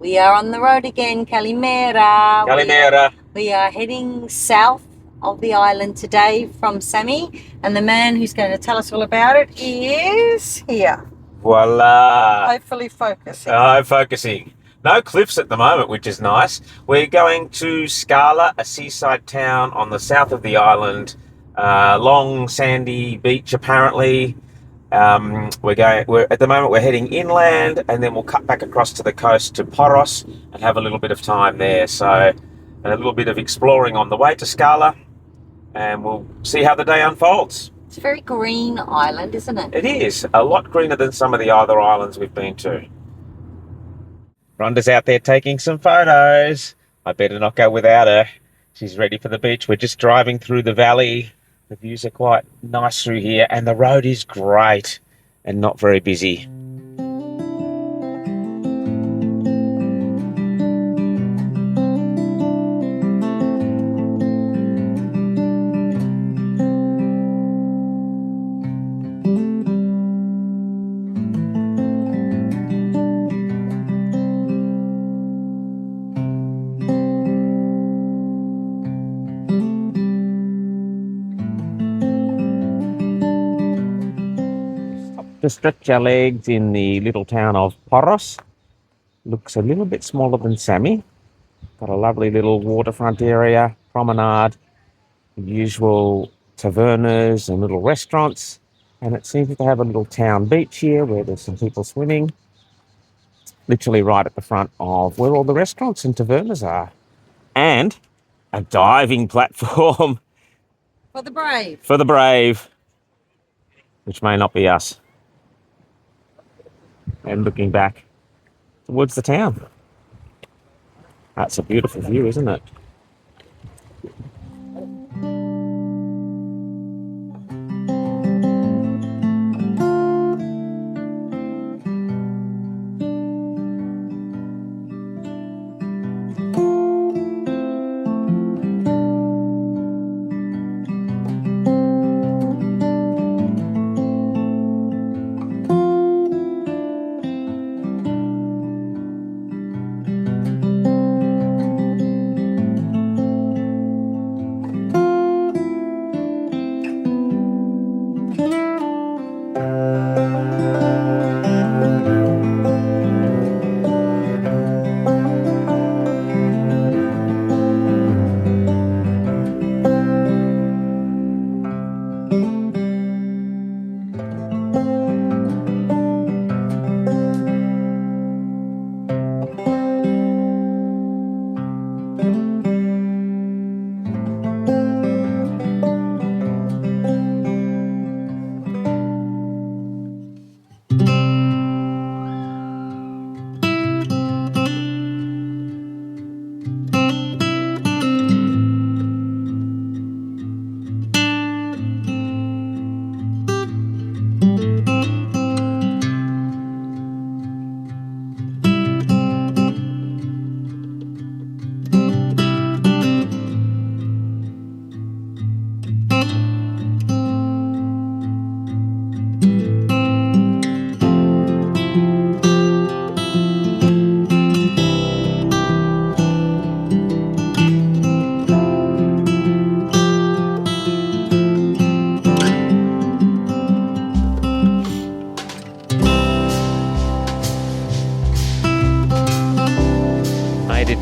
We are on the road again, Kalimera. Kalimera. We are heading south of the island today from Sammy, and the man who's going to tell us all about it is here. Voila. Hopefully focusing. Focusing. No cliffs at the moment, which is nice. We're going to Skala, a seaside town on the south of the island. Long sandy beach, apparently. We're at the moment we're heading inland, and then we'll cut back across to the coast to Poros and have a little bit of time there. So a little bit of exploring on the way to Skala, and we'll see how the day unfolds. It's a very green island, isn't it? It is a lot greener than some of the other islands we've been to. Rhonda's out there taking some photos. I better not go without her. She's ready for the beach. We're just driving through the valley. The views are quite nice through here, and the road is great and not very busy. To stretch our legs in the little town of Poros. Looks a little bit smaller than Sammy. Got a lovely little waterfront area, promenade, the usual tavernas and little restaurants. And it seems to have a little town beach here where there's some people swimming. Literally right at the front of where all the restaurants and tavernas are. And a diving platform. For the brave. For the brave. Which may not be us. And looking back towards the town. That's a beautiful view, isn't it?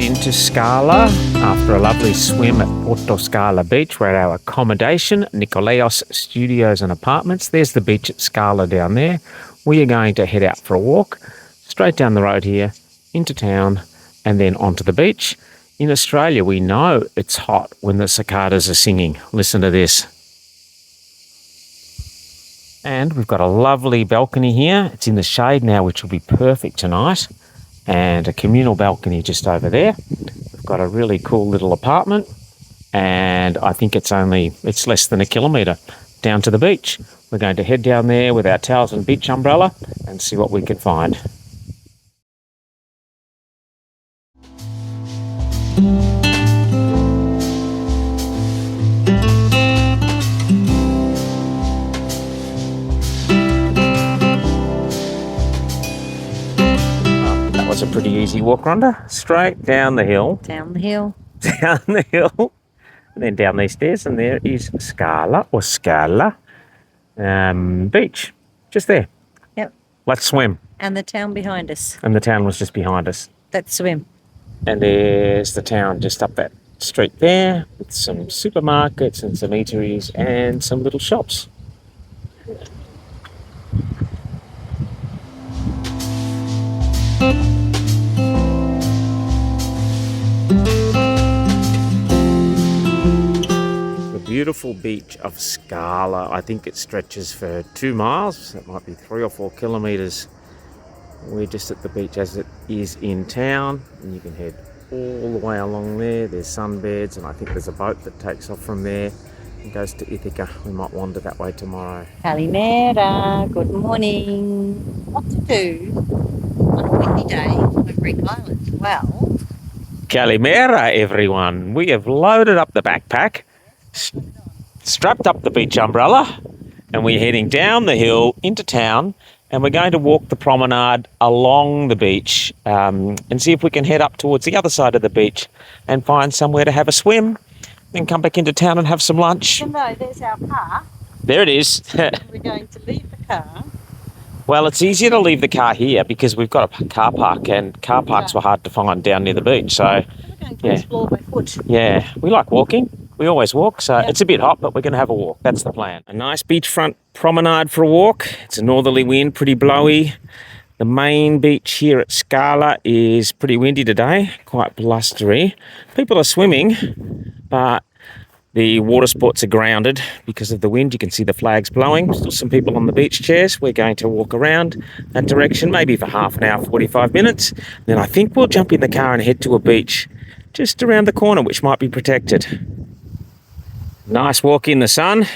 Into Skala after a lovely swim at Porto Skala Beach. We're at our accommodation, Nikolaos Studios and Apartments. There's the beach at Skala down there. We are going to head out for a walk straight down the road here into town and then onto the beach. In Australia, we know it's hot when the cicadas are singing. Listen to this. And we've got a lovely balcony here. It's in the shade now, which will be perfect tonight. And a communal balcony just over there. We've got a really cool little apartment, and I think it's less than a kilometre down to the beach. We're going to head down there with our towels and beach umbrella and see what we can find. Pretty easy walk, Rhonda. Straight down the hill. Down the hill. Down the hill. And then down these stairs, and there is Skala beach. Just there. Yep. Let's swim. And the town behind us. And the town was just behind us. Let's swim. And there's the town just up that street there, with some supermarkets and some eateries and some little shops. The beautiful beach of Skala. I think it stretches for 2 miles. It might be 3 or 4 kilometres. We're just at the beach as it is in town, and you can head all the way along there. There's sunbeds, and I think there's a boat that takes off from there and goes to Ithaca. We might wander that way tomorrow. Kalimera, good morning. What to do on a windy day on a Greek island? Well, Kalimera, everyone. We have loaded up the backpack, strapped up the beach umbrella, and we're heading down the hill into town. And we're going to walk the promenade along the beach and see if we can head up towards the other side of the beach and find somewhere to have a swim, then come back into town and have some lunch. even though there's our car, There it is. we're going to leave the car. Well, it's easier to leave the car here because we've got a car park, and car parks were hard to find down near the beach. So, We're going to explore by foot. yeah, we like walking. We always walk, so it's a bit hot, but we're going to have a walk. That's the plan. A nice beachfront promenade for a walk. It's a northerly wind, pretty blowy. The main beach here at Skala is pretty windy today, quite blustery. People are swimming, but the water sports are grounded because of the wind. You can see the flags blowing. Still some people on the beach chairs. We're going to walk around that direction, maybe for half an hour, 45 minutes. Then I think we'll jump in the car and head to a beach just around the corner, which might be protected. Nice walk in the sun.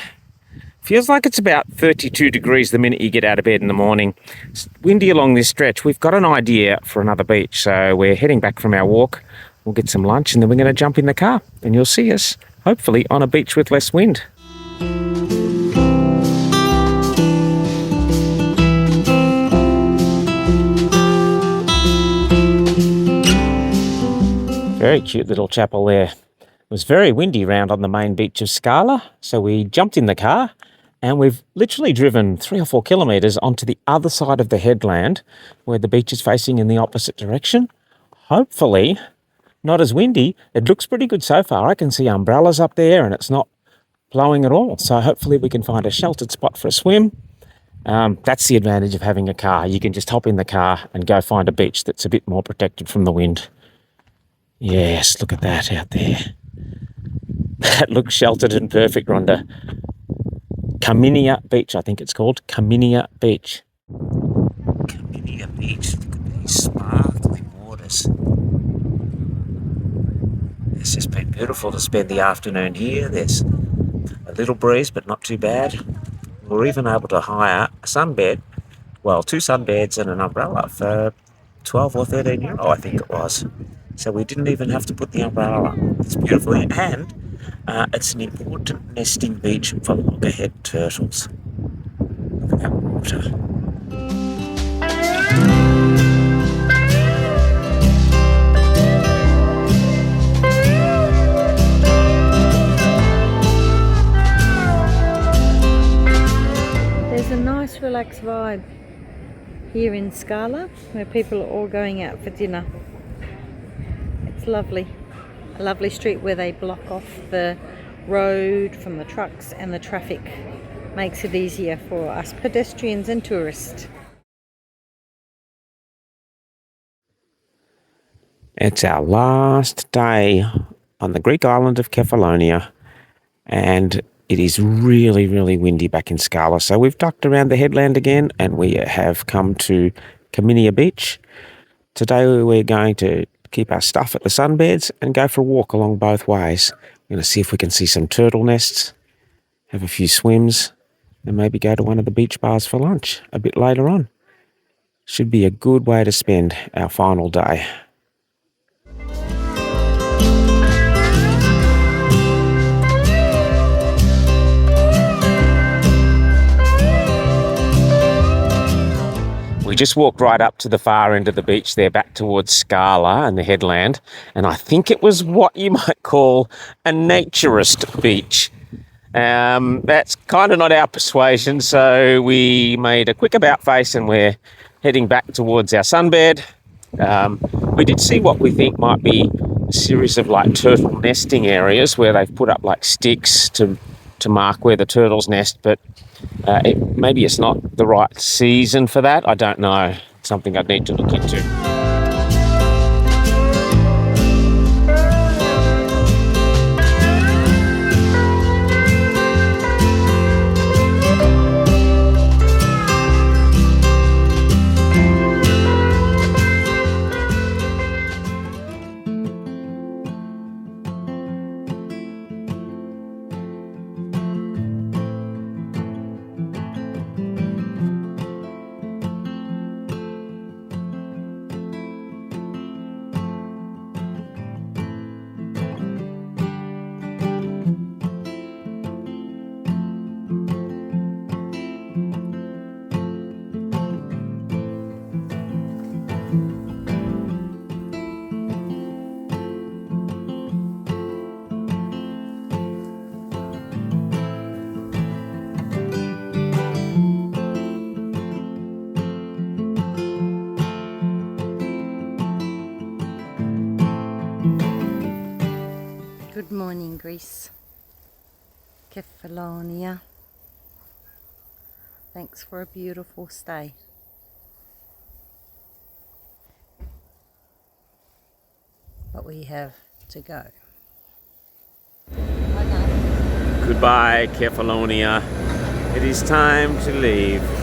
Feels like it's about 32 degrees the minute you get out of bed in the morning. It's windy along this stretch. We've got an idea for another beach, so we're heading back from our walk. We'll get some lunch and then we're going to jump in the car, and you'll see us, hopefully, on a beach with less wind. Very cute little chapel there. It was very windy round on the main beach of Skala, so we jumped in the car and we've literally driven 3 or 4 kilometres onto the other side of the headland where the beach is facing in the opposite direction. Hopefully not as windy. It looks pretty good so far. I can see umbrellas up there and it's not blowing at all. So hopefully we can find a sheltered spot for a swim. That's the advantage of having a car. You can just hop in the car and go find a beach that's a bit more protected from the wind. Yes, look at that out there. That looks sheltered and perfect, Rhonda. Kefalonia Beach, I think it's called. Kefalonia Beach. Kefalonia Beach. Look at these sparkling waters. It's just been beautiful to spend the afternoon here. There's a little breeze, but not too bad. We're even able to hire a sunbed, well, 2 sunbeds and an umbrella for 12 or 13 euro, I think it was. So we didn't even have to put the umbrella on. It's beautiful, and it's an important nesting beach for loggerhead turtles. Look at that water. There's a nice relaxed vibe here in Skala where people are all going out for dinner. It's lovely. A lovely street where they block off the road from the trucks and the traffic. Makes it easier for us pedestrians and tourists. It's our last day on the Greek island of Kefalonia, and it is really, really windy back in Skala. So we've ducked around the headland again, and we have come to Kefalonia Beach. Today we're going to keep our stuff at the sunbeds and go for a walk along both ways. We're going to see if we can see some turtle nests, have a few swims, and maybe go to one of the beach bars for lunch a bit later on. Should be a good way to spend our final day. We just walked right up to the far end of the beach there, back towards Skala and the headland, and I think it was what you might call a naturist beach. That's kind of not our persuasion, so we made a quick about face and we're heading back towards our sunbed. We did see what we think might be a series of like turtle nesting areas where they've put up like sticks to mark where the turtles nest, but maybe it's not the right season for that. I don't know. It's something I'd need to look into. Good morning, Greece. Kefalonia. Thanks for a beautiful stay. But we have to go. Goodbye, Kefalonia. It is time to leave.